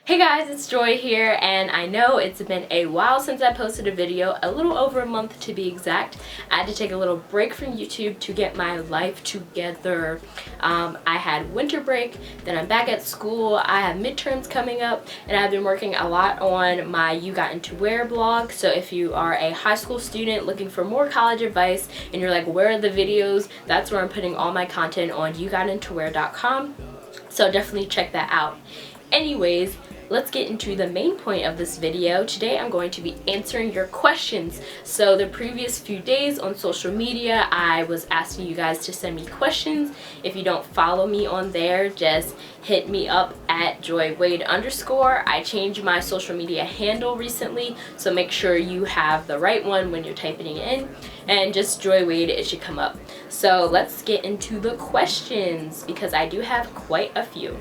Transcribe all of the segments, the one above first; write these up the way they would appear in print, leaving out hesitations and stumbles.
Hey guys, it's Joy here, and I know it's been a while since I posted a video, a little over a month to be exact. I had to take a little break from YouTube to get my life together. I had winter break, then I'm back at school, I have midterms coming up, and I've been working a lot on my You Got Into Where blog. So if you are a high school student looking for more college advice and you're like, where are the videos? That's where I'm putting all my content on yougotintowhere.com. So definitely check that out. Anyways, let's get into the main point of this video. Today I'm going to be answering your questions. So the previous few days on social media, I was asking you guys to send me questions. If you don't follow me on there, just hit me up at joywade_. I changed my social media handle recently, so make sure you have the right one when you're typing it in, and just joywade, it should come up. So let's get into the questions because I do have quite a few.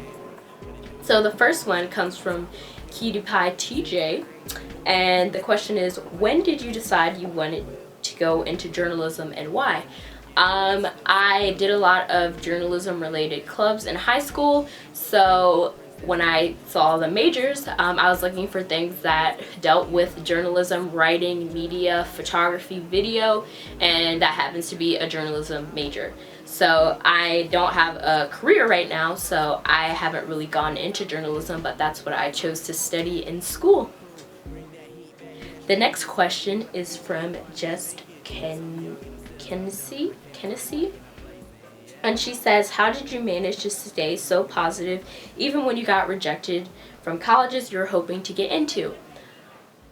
So the first one comes from Cutie Pie TJ, and the question is, when did you decide you wanted to go into journalism and why? I did a lot of journalism related clubs in high school, so when I saw the majors, I was looking for things that dealt with journalism, writing, media, photography, video, and that happens to be a journalism major. So I don't have a career right now, so I haven't really gone into journalism, but that's what I chose to study in school. The next question is from Just Kennedy, and she says, how did you manage to stay so positive even when you got rejected from colleges you're hoping to get into?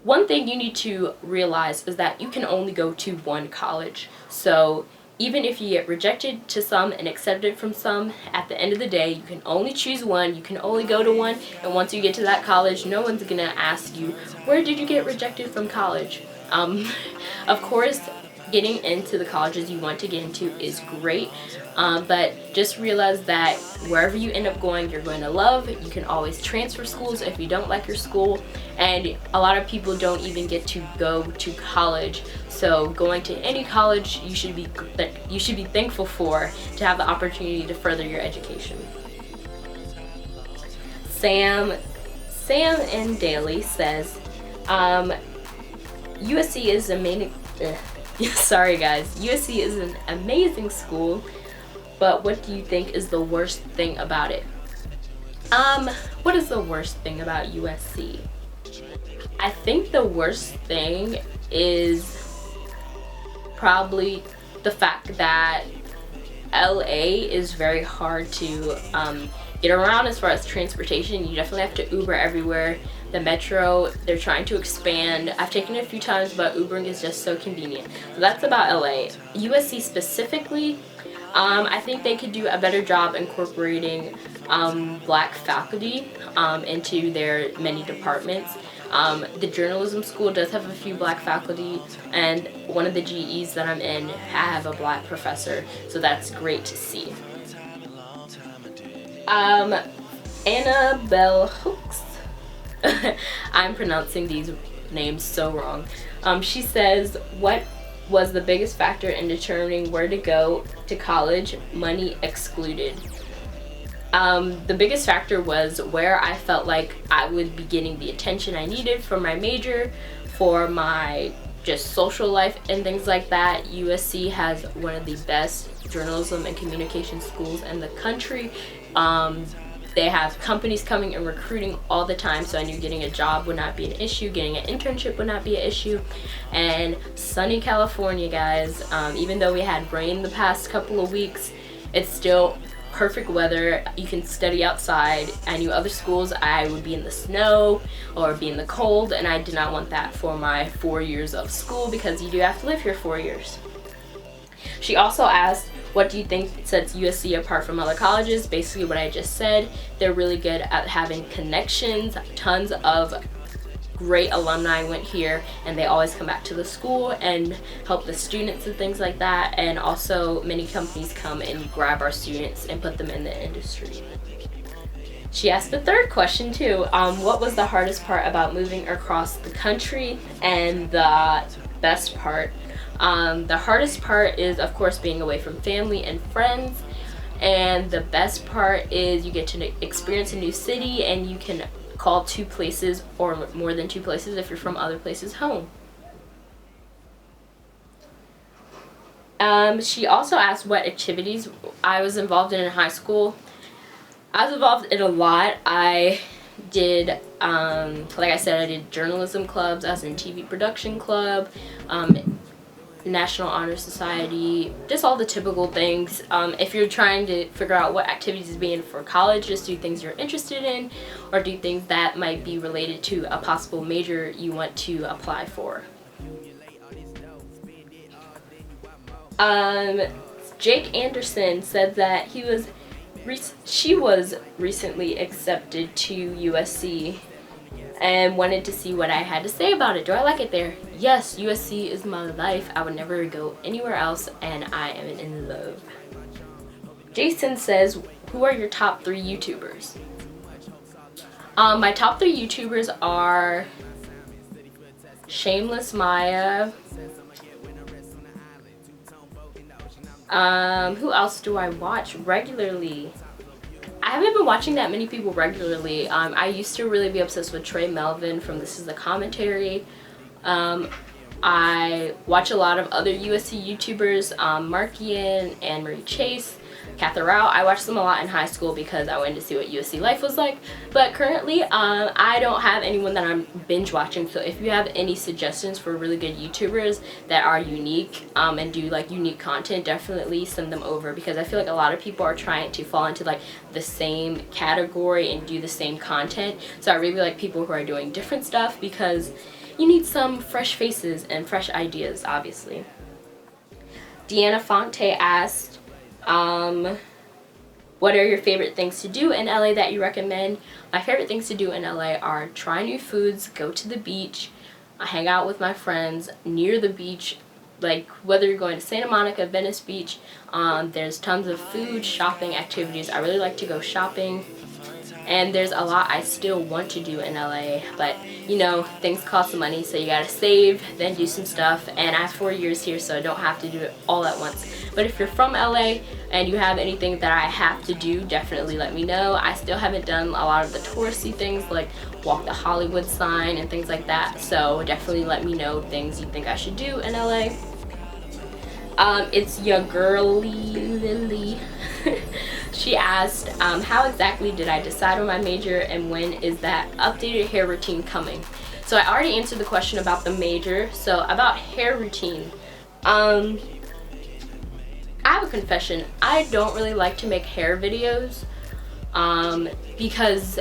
One thing you need to realize is that you can only go to one college. So even if you get rejected to some and accepted from some, at the end of the day, you can only choose one, you can only go to one, and once you get to that college, no one's gonna ask you, where did you get rejected from college? Of course, getting into the colleges you want to get into is great, but just realize that wherever you end up going, you're going to love. You can always transfer schools if you don't like your school, and a lot of people don't even get to go to college. So going to any college, you should be thankful for, to have the opportunity to further your education. Sam and Daly says, USC is sorry guys, USC is an amazing school, but what do you think is the worst thing about it? What is the worst thing about USC? I think the worst thing is probably the fact that LA is very hard to get around as far as transportation. You definitely have to Uber everywhere. The metro, they're trying to expand. I've taken it a few times, but Ubering is just so convenient. So that's about LA. USC specifically, I think they could do a better job incorporating black faculty into their many departments. The journalism school does have a few black faculty, and one of the GEs that I'm in, I have a black professor, so that's great to see. Annabelle Hooks, I'm pronouncing these names so wrong. She says, what was the biggest factor in determining where to go to college, money excluded? The biggest factor was where I felt like I would be getting the attention I needed for my major, for my just social life and things like that. USC has one of the best journalism and communication schools in the country. They have companies coming and recruiting all the time, so I knew getting a job would not be an issue, getting an internship would not be an issue. And sunny California, guys, even though we had rain the past couple of weeks, it's still perfect weather. You can study outside. I knew other schools I would be in the snow or be in the cold, and I did not want that for my 4 years of school, because you do have to live here 4 years. She also asked, what do you think sets USC apart from other colleges? Basically what I just said. They're really good at having connections. Tons of great alumni went here, and they always come back to the school and help the students and things like that. And also many companies come and grab our students and put them in the industry. She asked the third question too. What was the hardest part about moving across the country, and the best part? The hardest part is, of course, being away from family and friends, and the best part is you get to experience a new city, and you can call two places or more than two places if you're from other places home. She also asked what activities I was involved in high school. I was involved in a lot. I did, like I said, I did journalism clubs. I was in TV production club, National Honor Society, just all the typical things. If you're trying to figure out what activities to be in for college, just do things you're interested in, or do things that might be related to a possible major you want to apply for. Jake Anderson said that she was recently accepted to USC and wanted to see what I had to say about it. Do I like it there? Yes, USC is my life. I would never go anywhere else, and I am in love. Jason says, who are your top 3 YouTubers? My top 3 YouTubers are Shameless Maya. Who else do I watch regularly? I haven't been watching that many people regularly. I used to really be obsessed with Trey Melvin from This Is the Commentary. I watch a lot of other USC YouTubers, Markian, Anne-Marie Chase, Catherine Rao. I watched them a lot in high school because I wanted to see what USC life was like. But currently, I don't have anyone that I'm binge watching. So if you have any suggestions for really good YouTubers that are unique and do like unique content, definitely send them over, because I feel like a lot of people are trying to fall into like the same category and do the same content. So I really like people who are doing different stuff, because you need some fresh faces and fresh ideas, obviously. Deanna Fonte asked, what are your favorite things to do in LA that you recommend? My favorite things to do in LA are try new foods, go to the beach, hang out with my friends near the beach, like whether you're going to Santa Monica, Venice Beach. There's tons of food, shopping activities. I really like to go shopping. And there's a lot I still want to do in LA, but you know, things cost money, so you gotta save, then do some stuff. And I have 4 years here, so I don't have to do it all at once. But if you're from LA and you have anything that I have to do, definitely let me know. I still haven't done a lot of the touristy things like walk the Hollywood sign and things like that, so definitely let me know things you think I should do in LA. It's your girly Lily. She asked, how exactly did I decide on my major, and when is that updated hair routine coming? So I already answered the question about the major. So about hair routine, I have a confession. I don't really like to make hair videos because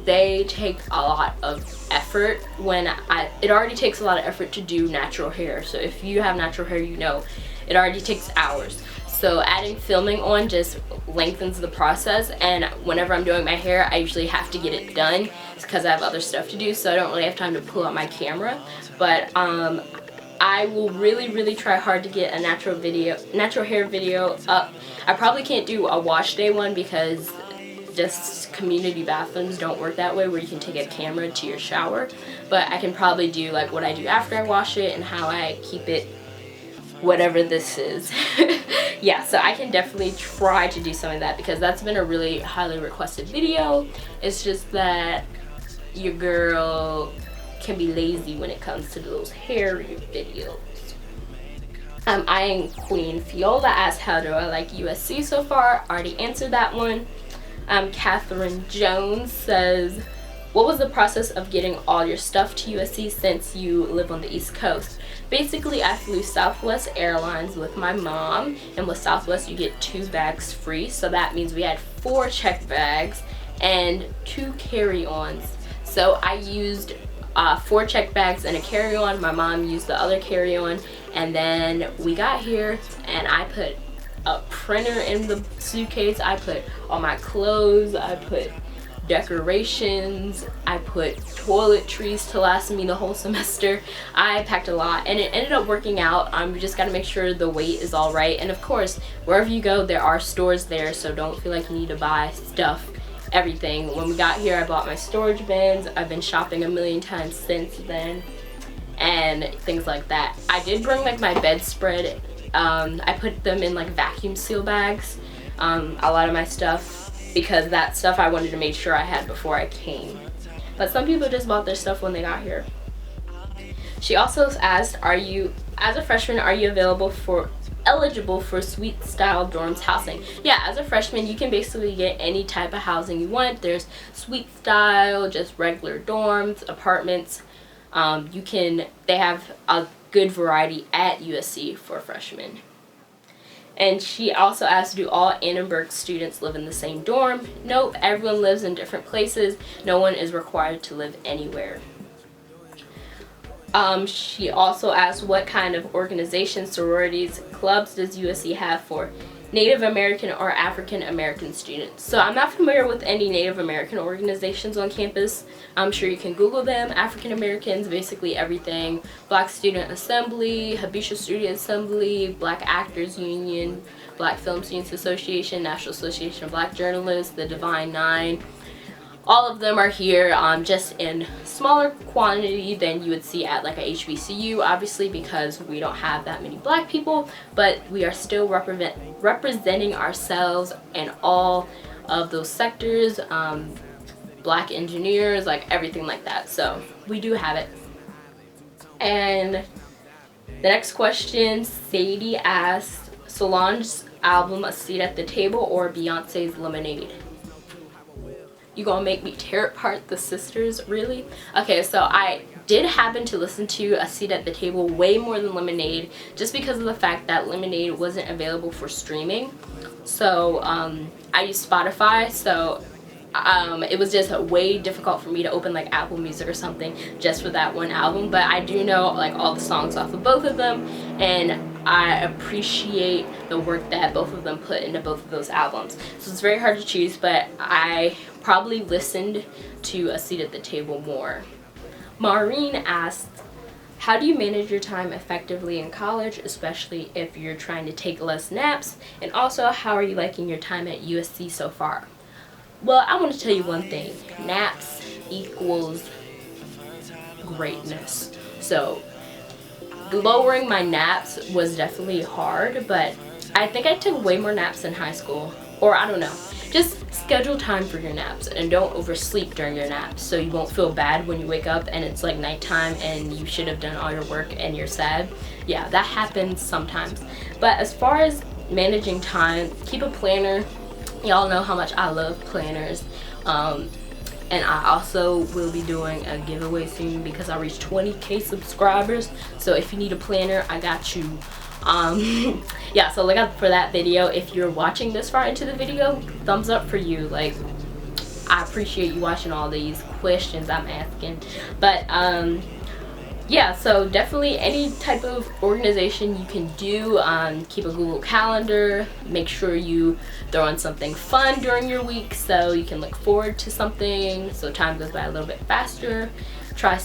they take a lot of effort. It already takes a lot of effort to do natural hair. So if you have natural hair, you know it already takes hours. So adding filming on just lengthens the process, and whenever I'm doing my hair, I usually have to get it done because I have other stuff to do, so I don't really have time to pull out my camera. But I will really try hard to get a natural hair video up. I probably can't do a wash day one because just community bathrooms don't work that way where you can take a camera to your shower, but I can probably do like what I do after I wash it and how I keep it, whatever this is. Yeah, so I can definitely try to do some of that because that's been a really highly requested video. It's just that your girl can be lazy when it comes to those hair videos. I am Queen Fiola asked, how do I like USC so far? Already answered that one. Catherine Jones says, what was the process of getting all your stuff to USC since you live on the East Coast? Basically, I flew Southwest Airlines with my mom, and with Southwest you get 2 bags free, so that means we had 4 checked bags and 2 carry-ons. So I used 4 checked bags and a carry-on. My mom used the other carry-on, and then we got here and I put a printer in the suitcase. I put all my clothes, I put decorations, I put toiletries to last me the whole semester. I packed a lot and it ended up working out. We just got to make sure the weight is all right, and of course wherever you go there are stores there, so don't feel like you need to buy stuff, everything. When we got here I bought my storage bins. I've been shopping a million times since then and things like that. I did bring like my bedspread. I put them in like vacuum seal bags, a lot of my stuff, because that stuff I wanted to make sure I had before I came. but some people just bought their stuff when they got here. She also asked, as a freshman, are you eligible for suite style dorms housing? Yeah, as a freshman you can basically get any type of housing you want. There's suite style, just regular dorms, apartments. They have a good variety at USC for freshmen. And she also asked, do all Annenberg students live in the same dorm? Nope, everyone lives in different places. No one is required to live anywhere. She also asked, what kind of organizations, sororities, clubs does USC have for Native American or African American students? So I'm not familiar with any Native American organizations on campus. I'm sure you can Google them. African Americans, basically everything. Black Student Assembly, Habesha Student Assembly, Black Actors Union, Black Film Students Association, National Association of Black Journalists, the Divine Nine. All of them are here, just in smaller quantity than you would see at like a HBCU, obviously, because we don't have that many black people, but we are still representing ourselves in all of those sectors, black engineers, like everything like that. So we do have it. And the next question, Sadie asked, Solange's album A Seat at the Table or Beyonce's Lemonade? You gonna make me tear apart the sisters, really? Okay, so I did happen to listen to A Seat at the Table way more than Lemonade, just because of the fact that Lemonade wasn't available for streaming. So I used Spotify, so it was just way difficult for me to open like Apple Music or something just for that one album. But I do know like all the songs off of both of them, and I appreciate the work that both of them put into both of those albums. So it's very hard to choose, but I probably listened to A Seat at the Table more. Maureen asked, how do you manage your time effectively in college, especially if you're trying to take less naps? And also, how are you liking your time at USC so far? Well, I want to tell you one thing. Naps equals greatness. So lowering my naps was definitely hard, but I think I took way more naps in high school. Or I don't know. Just schedule time for your naps and don't oversleep during your naps so you won't feel bad when you wake up and it's like nighttime and you should have done all your work and you're sad. Yeah, that happens sometimes. But as far as managing time, keep a planner. Y'all know how much I love planners. And I also will be doing a giveaway soon because I reached 20,000 subscribers. So if you need a planner, I got you. Yeah, so look out for that video. If you're watching this far into the video, thumbs up for you. Like, I appreciate you watching all these questions I'm asking. But yeah, so definitely any type of organization you can do. Keep a Google Calendar. Make sure you throw in something fun during your week so you can look forward to something so time goes by a little bit faster. Try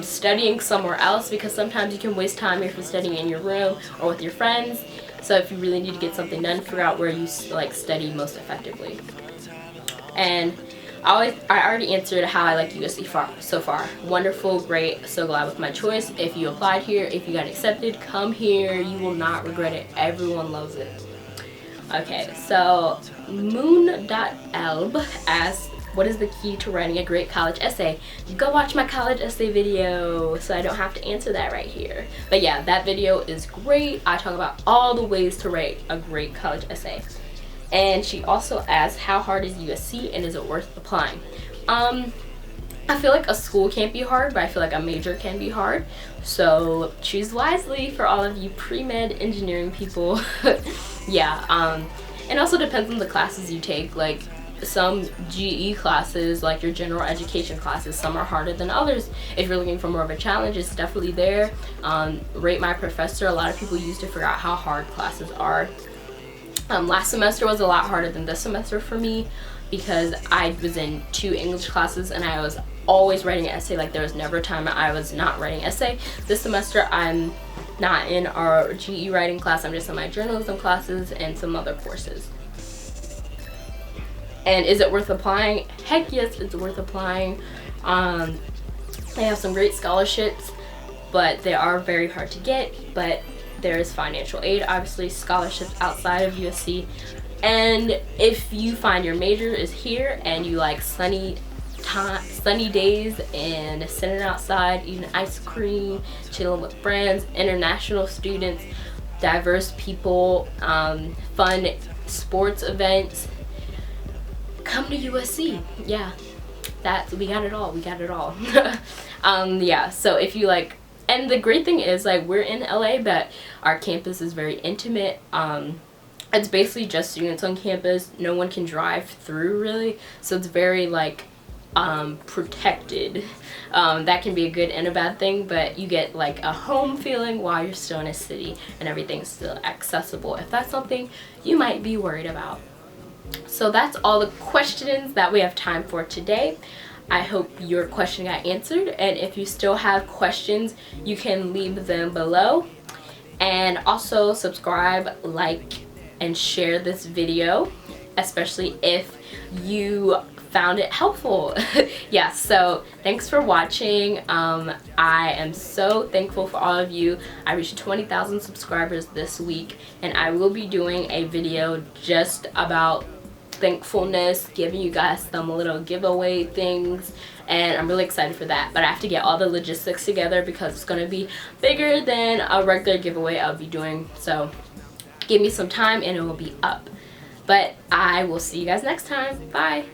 studying somewhere else, because sometimes you can waste time if you're studying in your room or with your friends. So if you really need to get something done, figure out where you like study most effectively. And I already answered how I like USC so far. Wonderful, great, so glad with my choice. If you applied here, if you got accepted, come here. You will not regret it. Everyone loves it. Okay, so Moon.elb asks, what is the key to writing a great college essay? Go watch my college essay video so I don't have to answer that right here. But yeah, that video is great. I talk about all the ways to write a great college essay. And she also asked, how hard is USC and is it worth applying? I feel like a school can't be hard, but I feel like a major can be hard. So choose wisely for all of you pre-med engineering people. Yeah, it also depends on the classes you take. Like some GE classes, like your general education classes, some are harder than others. If you're looking for more of a challenge, it's definitely there. Rate My Professor, a lot of people use to figure out how hard classes are. Last semester was a lot harder than this semester for me because I was in 2 English classes and I was always writing an essay. Like there was never a time I was not writing an essay. This semester I'm not in our GE writing class, I'm just in my journalism classes and some other courses. And is it worth applying? Heck yes, it's worth applying. They have some great scholarships, but they are very hard to get. But there is financial aid, obviously, scholarships outside of USC. And if you find your major is here and you like sunny sunny days and sitting outside, eating ice cream, chilling with friends, international students, diverse people, fun sports events. Come to USC. Yeah, we got it all. We got it all. Yeah, so if you like, and the great thing is, like, we're in LA, but our campus is very intimate. It's basically just students on campus. No one can drive through, really, so it's very like protected. That can be a good and a bad thing, but you get like a home feeling while you're still in a city and everything's still accessible, if that's something you might be worried about. So that's all the questions that we have time for today. I hope your question got answered, and if you still have questions, you can leave them below. And also subscribe, like, and share this video, especially if you found it helpful. Yeah, so thanks for watching. I am so thankful for all of you. I reached 20,000 subscribers this week, and I will be doing a video just about thankfulness, giving you guys some little giveaway things, and I'm really excited for that. But I have to get all the logistics together because it's going to be bigger than a regular giveaway I'll be doing, so give me some time and it will be up. But I will see you guys next time. Bye.